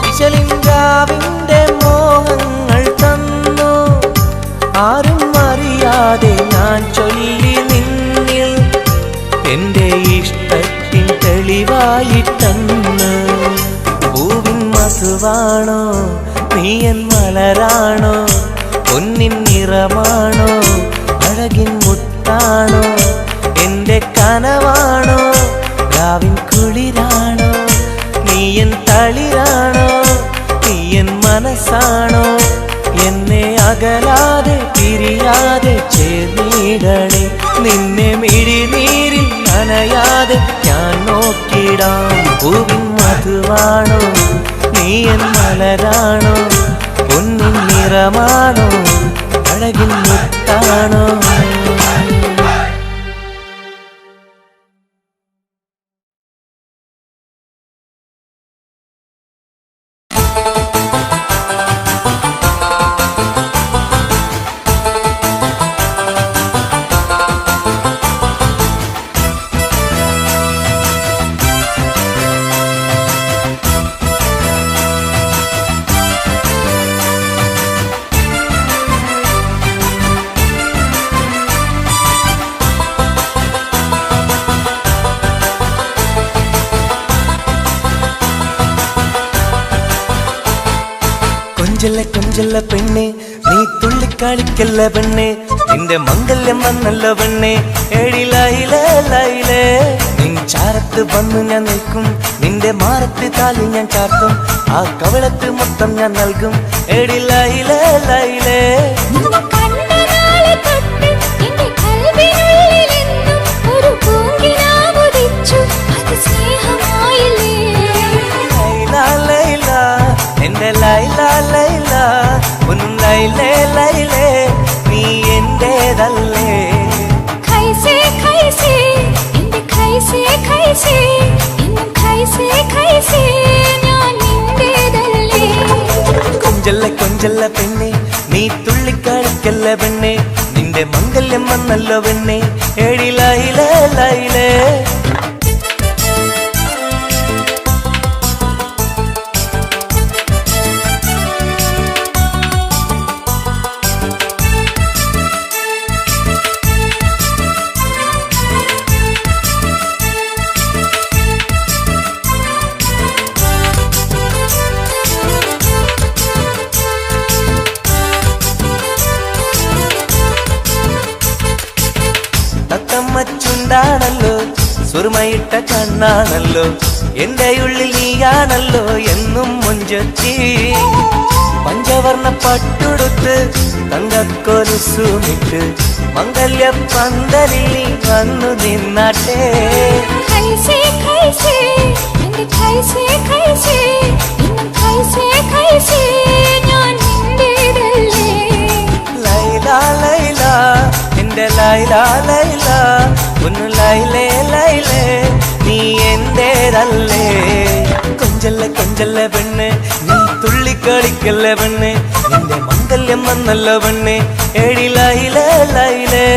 വിശലിൻരാവിന്റെ മോഹങ്ങൾ തന്നു ആരും അറിയാതെ ഞാൻ ചൊല്ലി നിന്നിൽ എന്റെ ഇഷ്ടത്തിൻ തെളിവായിട്ടന്ന് പൂവിൻ മധുവാണോ നീ എൻ മലരാണോ പൊന്നിൻ നിറമാണോ അഴകിൻ മുത്താണോ എന്റെ കനവാണോ രാവിൻ കുളിരാണോ നീ എൻ തളിരാണോ നീ എൻ മനസ്സാണോ എന്നെ അകലാതെ പിരിയാതെ ചേർന്നിടണേ നിന്നെ മിഴിനീരിൽ നനയാതെ ഞാൻ നോക്കിടാം പൂവിൻ മധുവാണോ നീ എൻ മലരാണോ പൊന്നിൻ നിറമാണോ അഴകിൻ മുത്താണോ കൊഞ്ചല്ല കൊഞ്ചല്ല പെണ്ണെ നീ തുള്ളിക്കളിക്കല്ല പെണ്ണെ നിന്റെ മംഗല്യം വന്നല്ലോ പെണ്ണെ എഴിലയിലേ ലൈലേ നിൻ ചാരത്ത് വന്നു ഞാൻ നിൽക്കും നിന്റെ മാറത്ത് താലി ഞാൻ ചാർത്തും ആ കവളത്ത് മൊത്തം ഞാൻ നൽകും എഴിലയിലേ ലൈലേ എന്റെ ലൈല ലൈല ഒന്നും ലൈലേ ലൈലേ നീ എന്റേതല്ലേ ഖൈസേ ഖൈസേ എന്റെ ഖൈസേ ഖൈസേ എന്നും ഖൈസേ ഖൈസേ ഞാൻ നിന്റേതല്ലേ കൊഞ്ചല്ല കൊഞ്ചല്ല പെണ്ണെ നീ തുള്ളിക്കളിക്കല്ല പെണ്ണെ നിന്റെ മംഗല്യം വന്നല്ലോ പെണ്ണെ എഴിലയിലേ ലൈലേ ചുണ്ടാണല്ലോ സുറുമയിട്ട കണ്ണാണല്ലോ എന്റെ ഉള്ളിൽ നീയാണല്ലോ എന്നും മുഞ്ചത്തി പഞ്ചവർണ്ണ പട്ടുടുത്ത് തങ്കക്കൊലുസുമിട്ട് മംഗല്യ പന്തലിൽ നീ വന്നു നിന്നാട്ടെ ഖൈസേ ഖൈസേ എന്റെ ഖൈസേ ഖൈസേ ഇന്നും ഖൈസേ ഖൈസേ ഞാൻ നിന്റേതല്ലേ ലൈല ലൈല എന്റെ ലൈല ലൈല ഒന്ന് ലൈലേ ലൈലേ നീ എന്റേതല്ലേ കൊഞ്ചല്ല കൊഞ്ചല്ല പെണ്ണ് നീ തുള്ളിക്കളിക്കല്ല പെണ്ണ് നിന്റെ മംഗല്യം വന്നല്ല പെണ്ണ് എടി ലൈല ലൈലേ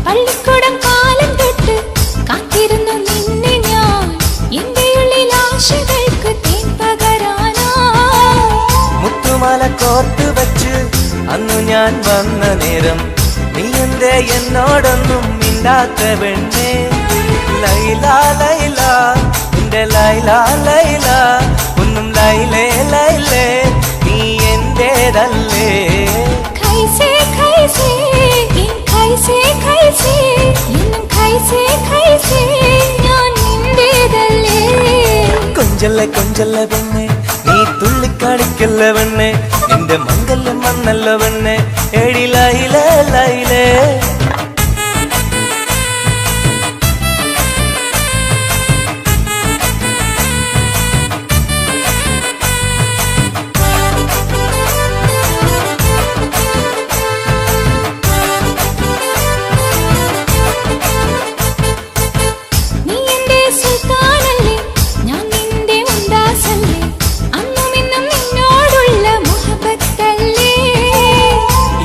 പള്ളിക്കൂടം കാലം തൊട്ട് കാത്തിരുന്നു നിന്നെ ഞാൻ എന്റെ ഉള്ളിൽ ആശകൾക്ക് തേൻ പകരാനാ മുത്തുമാല കോർത്ത് വെച്ച് അന്നു ഞാൻ വന്ന നേരം നീ എന്തേ എന്നോടൊന്നും മിണ്ടാത്ത പെണ്ണേ ലൈല ലൈല എന്റെ ലൈല ലൈല ഒന്നും ലൈലേ ലൈലേ നീ എന്റേതല്ലേ ഖൈസേ ഖൈസേ ഇൻ ഖൈസേ ഖൈസേ ഇന്നും ഖൈസേ ഖൈസേ ഞാൻ നിന്റേതല്ലേ കൊഞ്ചല്ല കൊഞ്ചല്ല പെണ്ണെ നീ തുള്ളിക്കാണിക്കല്ല പെണ്ണെ നിന്റെ മംഗല്യം വന്നല്ല പെണ്ണെ എടി ലൈല ലൈലേ നീ എന്റെ സുൽത്താനല്ലേ ഞാൻ നിന്റെ മുംതാസല്ലേ അന്നും ഇന്നും നിന്നോടുള്ള മുഹബത്തല്ലേ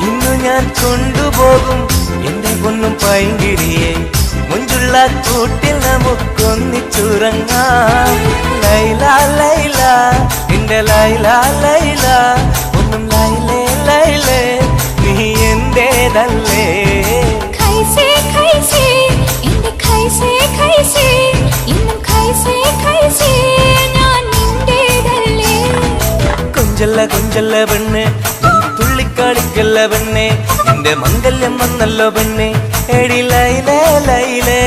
ഇന്നു ഞാൻ കൊണ്ടുപോകും എന്റെ പൊന്നും പൈങ്കിരിയെ മുഞ്ചുള്ള കൂട്ടിൽ നമുക്കൊന്നിച്ചുറങ്ങാം ലൈല ലൈല എന്റെ ലൈല ലൈല ഒന്നും ലൈലേ ലൈലേ നീ എന്റേതല്ലേ ഖൈസേ ഖൈസേ എന്റെ ഖൈസേ ഖൈസേ ഇന്നും ഖൈസേ ഖൈസേ ഞാൻ നിന്റേതല്ലേ കൊഞ്ചല്ല കൊഞ്ചല്ല പെണ്ണ് നീ തുള്ളിക്കാണിക്കല്ല പെണ്ണെ നിന്റെ മംഗല്യം വന്നല്ലോ പെണ്ണെ എടി ലൈലേ ലൈലേ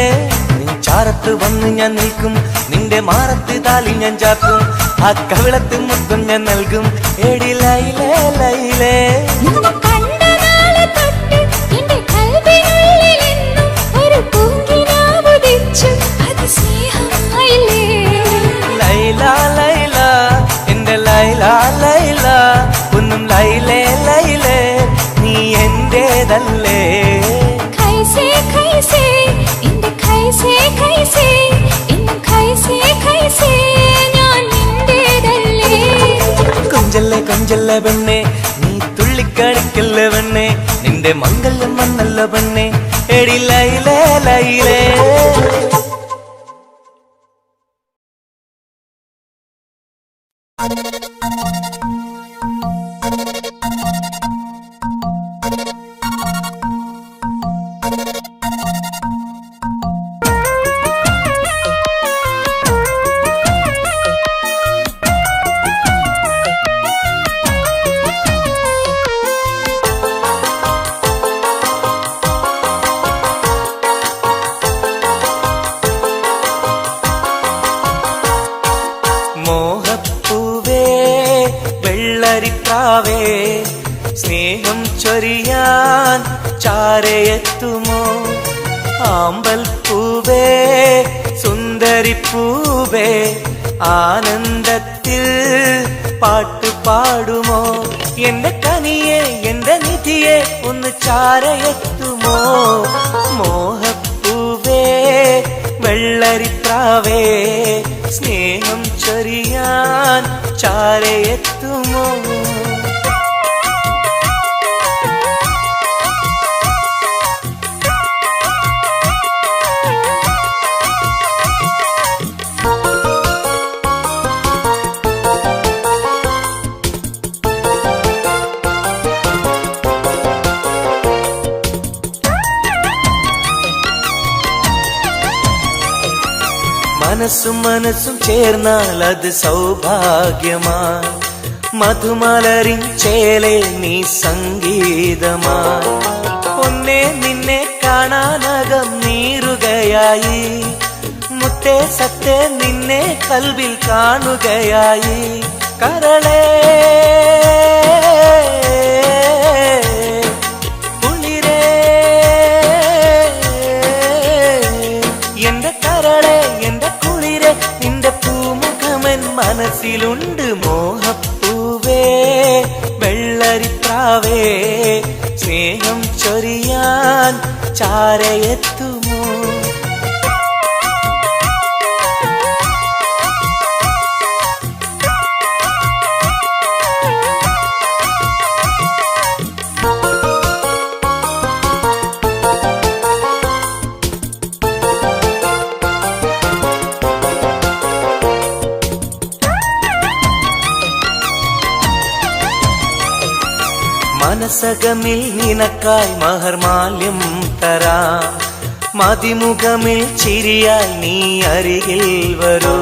നീ ചാരത്ത് വന്ന് ഞാൻ നിൽക്കും നിന്റെ മാറത്ത് താലി ഞാൻ ചാർത്തും ആ കവിളത്ത് മുത്തം ഞാൻ നൽകും എടി ലൈലേ ലൈലേ നിന്നെ കണ്ട നാളെ തൊട്ട് എന്റെ കൽവിനുള്ളിൽ എന്നും ഒരു പൂങ്കിനാവുദിച്ചു അത് സ്നേഹമായില്ലേ ലൈല ലൈല എന്റെ ലൈല ലൈല ഒന്നും ലൈലേ ലൈലേ നീ എന്റേതല്ലേ ഖൈസേ ഖൈസേ എന്റെ ഖൈസേ ഖൈസേ ഇന്നും ഖൈസേ ഖൈസേ ഞാൻ നിന്റേതല്ലേ കൊഞ്ചല്ലേ കൊഞ്ചല്ല പെണ്ണെ നീ തുള്ളിക്കാണിക്കല്ല പെണ്ണെ നിന്റെ മംഗല്യം വന്നല്ല പെണ്ണെ എടി ലൈലേ ലൈലേ മോഹപ്പൂവേ വെള്ളരിപ്രാവേ സ്നേഹം ചൊരിയാൻ ചാരയെത്തുമോ ആമ്പൽ പൂവേ സുന്ദരിപ്പൂവേ ആനന്ദത്തിൽ പാട്ട് പാടുമോ എന്റെ കനിയെ എന്റെ നിധിയെ ഒന്ന് ചാരയെത്തുമോ മോഹപ്പൂവേ വെള്ളരിപ്രാവേ സ്നേഹം ചൊരിയാൻ ചാരയെത്തുമോ മനസ്സും മനസ്സും ചേർന്നാൽ അത് സൗഭാഗ്യമായി മധുമലരിൻ ചേലെ നീ സംഗീതമായി പൊന്നെ നിന്നെ കാണാനകം നീറുകയായി മുത്തേ സത്തേ നിന്നെ കൽവിൽ കാണുകയായി കരളേ കുളിരേ എന്റെ കരളേ എന്റെ കുളിരേ നിന്റെ പൂമുഖമൻ മനസ്സിലുണ്ട് മോഹപ്പൂവേ വെള്ളരിപ്രാവേ സ്നേഹം ചൊരിയാൻ ചാരയെത്തുമോ മനസകമിൽ നിനക്കായി മഹർമാല്യം തരാം മതിമുഖമിൽ ചിരിയായി നീ അരികിൽ വരൂ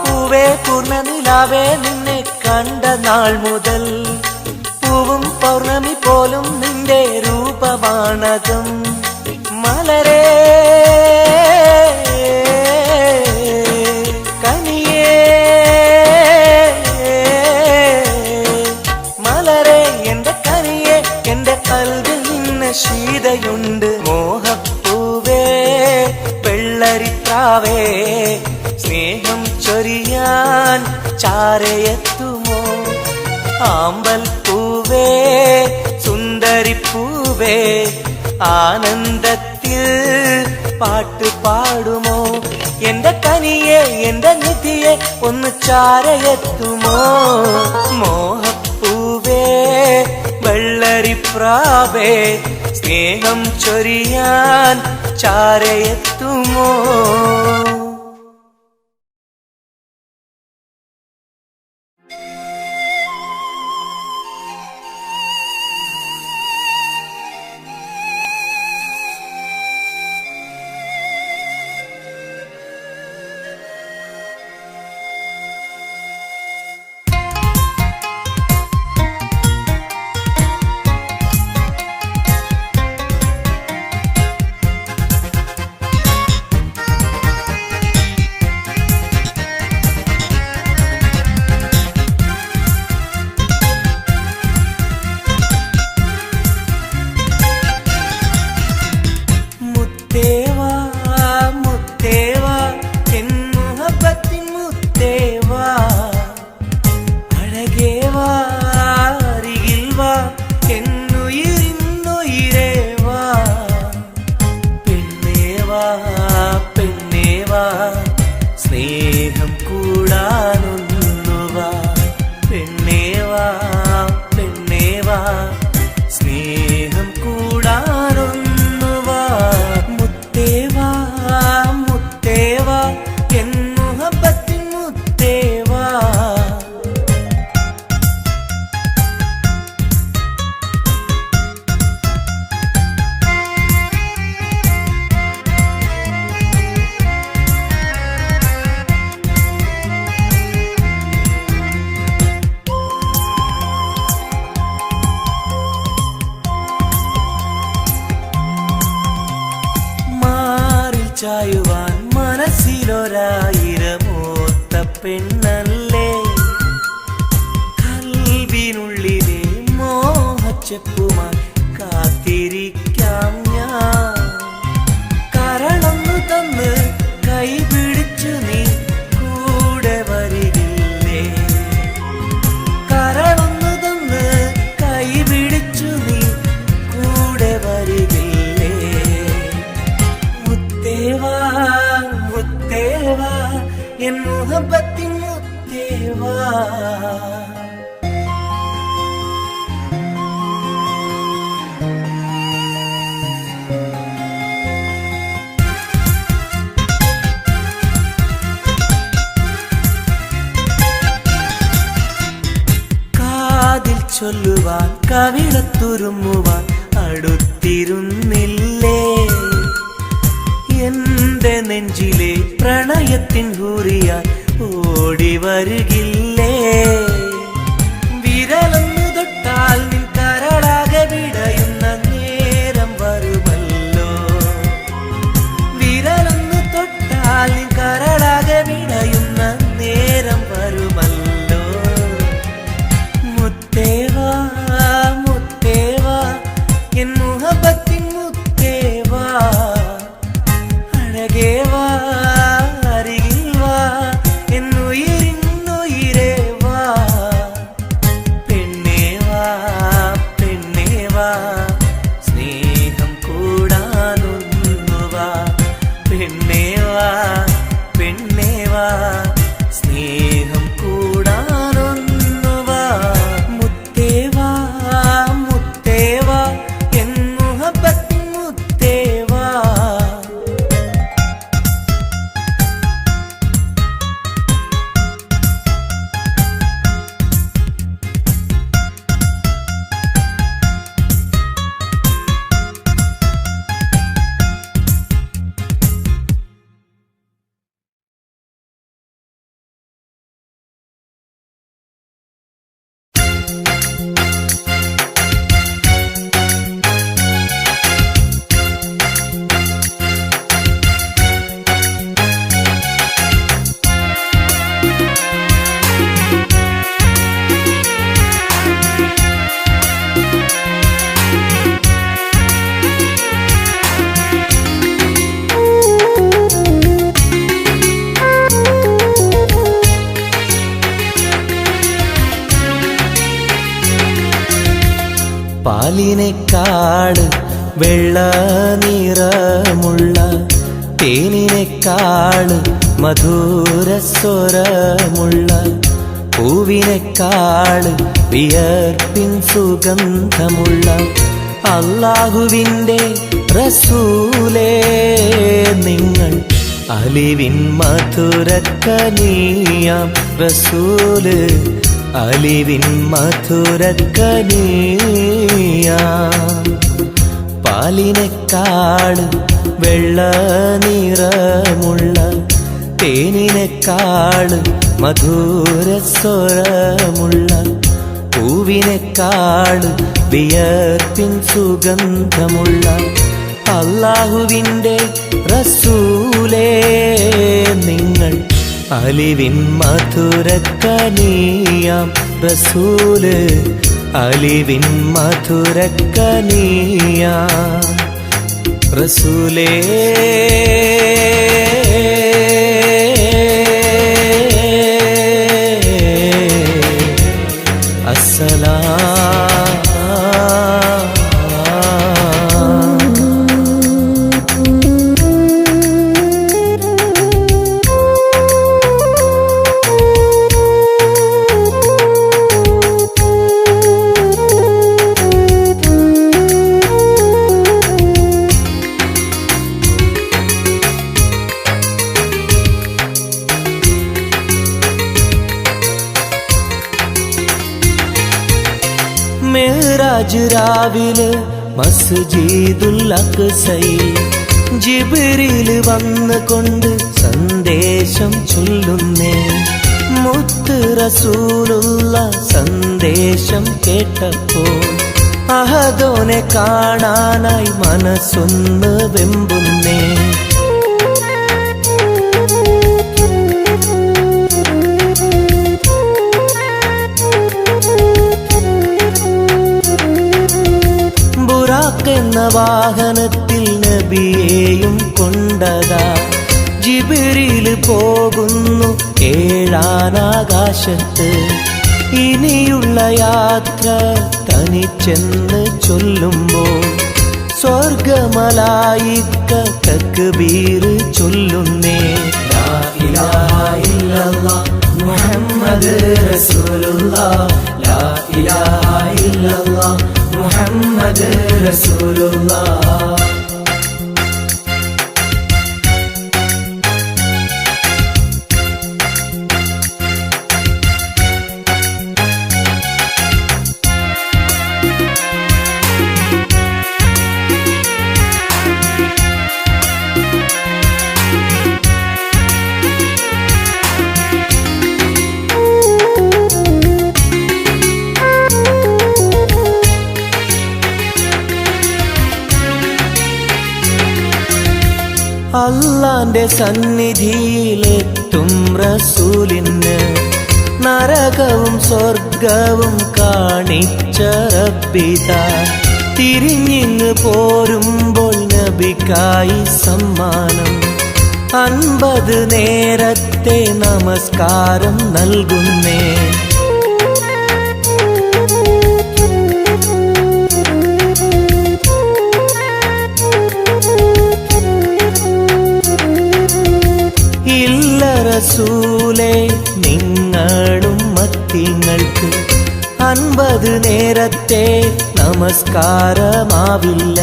പൂവേ പൂർണ്ണനിലാവേ നിന്നെ കണ്ട നാൾ മുതൽ പൂവും പൗർണമി പോലും നിന്റെ രൂപമാണകം മലരേ ശീതയുണ്ട് മോഹപ്പൂവേ വെള്ളരിപ്രാവേ സ്നേഹം ചൊരിയാൻ ചാരയെത്തുമോ ആമ്പൽ പൂവേ സുന്ദരിപ്പൂവേ ആനന്ദത്തിൽ പാട്ട് പാടുമോ എന്റെ കനിയെ എന്റെ നിധിയെ ഒന്ന് ചാരയെത്തുമോ മോഹപ്പൂവേ വെള്ളരിപ്രാവേ സ്നേഹം ചൊരിയാൻ ചാരയെത്തുമോ ചായുവാൻ മനസ്സിലൊരായിരമോത്ത പെണ്ണല്ലേ കൽവിനുള്ളിലെ മോഹച്ചെപ്പുമായി കാത്തിരിക്കാം ഞാൻ കരളൊന്നു തന്ന് കൈപിടിച്ചു നീ കൂടെ വരികില്ലേ കരളൊന്നു തന്ന് കൈപിടിച്ചു നീ കൂടെ വരികില്ലേ മുത്തേവാ മുത്തേവാ എൻ മുഹബത്തിൻ മുത്തേവാ ചൊല്ലുവാൻ കവിളത്തുരുമ്മുവാൻ അടുത്തിരുന്നില്ലേ എന്റെ നെഞ്ചിലെ പ്രണയത്തിൽ സ്നേഹത്തിൻ ഹൂറിയായി ഓടി വരുകില്ലേ വിരലൊന്നു തൊട്ടാൽ നിൻ കരളാകെ വിടയുന്ന നേരം വരുമല്ലോ വിരലൊന്നു തൊട്ടാൽ നിൻ കരളാകെ വിടയുന്ന നേരം വരുമല്ലോ മുത്തേവാ മുത്തേവാ എൻ മുഹബത്തിൻ മുത്തേവാ അഴകേവാ അരികിൽ വാ എന്നുയിരിന്നുയിരേ വാ പെണ്ണേവാ പെണ്ണേവാ സ്നേഹം കൂടാനൊന്നുവാ പെണ്ണേവാ പെണ്ണേവാ സ്നേഹം കൂടാനൊന്നുവാ മുത്തേവാ മുത്തേവാ എൻ മുഹബത്തിൻ മുത്തേവാ പാലിനെക്കാട് വെള്ള നിറമുള്ള തേനിനെക്കാട് മധുരസ്വരമുള്ള പൂവിനെക്കാട് വിയർപ്പിൻ സുഗന്ധമുള്ള അല്ലാഹുവിൻ്റെ റസൂലേ നിങ്ങൾ അലിവിൻ മധുരക്കനിയാം റസൂല് അലിവിൻ മധുരക്കനിയാം പാലിനെക്കാട് വെള്ള നിറമുള്ള തേനിനെക്കാട് മധുരസ്വരമുള്ള പൂവിനെക്കാട് വിയർപ്പിൻ സുഗന്ധമുള്ള അല്ലാഹുവിൻ്റെ റസൂലേ നിങ്ങൾ അലിവിൻ മധുരക്കനിയാം റസൂല് അലിവിൻ മധുരക്കനിയാം റസൂലേ മെഹ്റാജ് രാവിലെ മസ്ജിദുൽ അഖ്സയിൽ ജിബ്രീൽ വന്നുകൊണ്ട് സന്ദേശം ചൊല്ലുന്നേ മുത്ത് റസൂലുള്ള സന്ദേശം കേട്ടപ്പോൾ അഹദോനെ കാണാനായി മനസ്സൊന്ന് വെമ്പുന്നേ എന്ന വാഹനത്തിൽ നബിയെയും കൊണ്ടതാ ജിബ്രീൽ പോകുന്നു ഏഴാനാകാശത്ത് ഇനിയുള്ള യാത്ര തനിച്ചെന്ന് ചൊല്ലുമ്പോൾ സ്വർഗമലായിക്ക തക്ബീർ ചൊല്ലുന്നേ ലാ ഇലാഹ ഇല്ലല്ലാഹ് മുഹമ്മദ് റസൂലുള്ളാഹ് ലാ ഇലാഹ ഇല്ലല്ലാഹ് മുഹമ്മദ് റസൂലുള്ളാഹ് അല്ലാന്റെ സന്നിധിയിലെത്തും റസൂലിന് നരകവും സ്വർഗവും കാണിച്ച റബ്ബിതാ തിരിഞ്ഞിങ്ങ് പോരുമ്പോൾ നബിക്കായി സമ്മാനം 50 നേരത്തെ നമസ്കാരം നൽകുന്നേ. ഇല്ല റസൂലേ നിങ്ങളും മത്തിങ്ങൾക്ക് 50 നേരത്തെ നമസ്കാരമാവില്ല.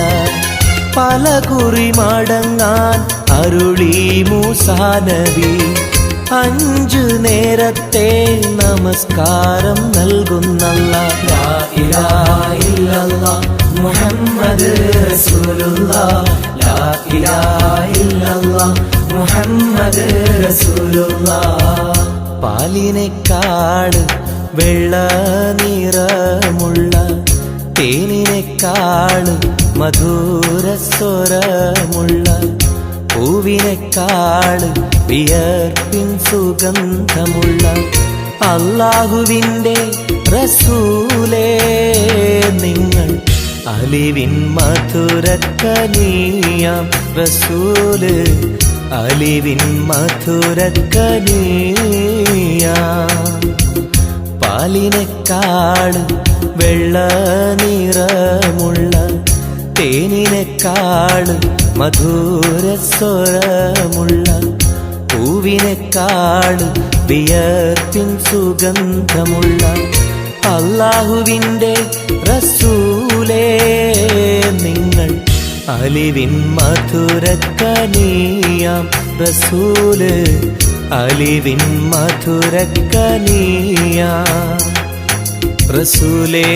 പല കുറി മടങ്ങാൻ അരുളി മൂസാ നബി 5 നേരത്തെ നമസ്കാരം നൽകുന്നല്ലാഹ്. ലാ ഇലാഹ ഇല്ലല്ലാഹ് മുഹമ്മദ് റസൂലുള്ളാഹ്. ലാ ഇലാഹ ഇല്ലല്ലാഹ് മുഹമ്മദ് റസൂലുള്ളാഹ്. പാലിനെക്കാട് വെള്ള നിറമുള്ള തേനിനെക്കാട് മധുരസ്വരമുള്ള പൂവിനെക്കാട് വിയർപ്പിൻ സുഗന്ധമുള്ള അല്ലാഹുവിൻ്റെ റസൂലേ നിങ്ങൾ അലിവിൻ മധുരക്കനിയാം റസൂല് അലിവിൻ മധുരക്കനിയാം. പാലിനെക്കാട് വെള്ള നിറമുള്ള തേനിനെക്കാട് മധുരസ്വരമുള്ള പൂവിനെക്കാട് വിയർപ്പിൻ സുഗന്ധമുള്ള അല്ലാഹുവിൻ്റെ റസൂലേ നിങ്ങൾ അലിവിൻ മധുരക്കനിയാം റസൂല് അലിവിൻ മധുരക്കനിയാം റസൂലേ.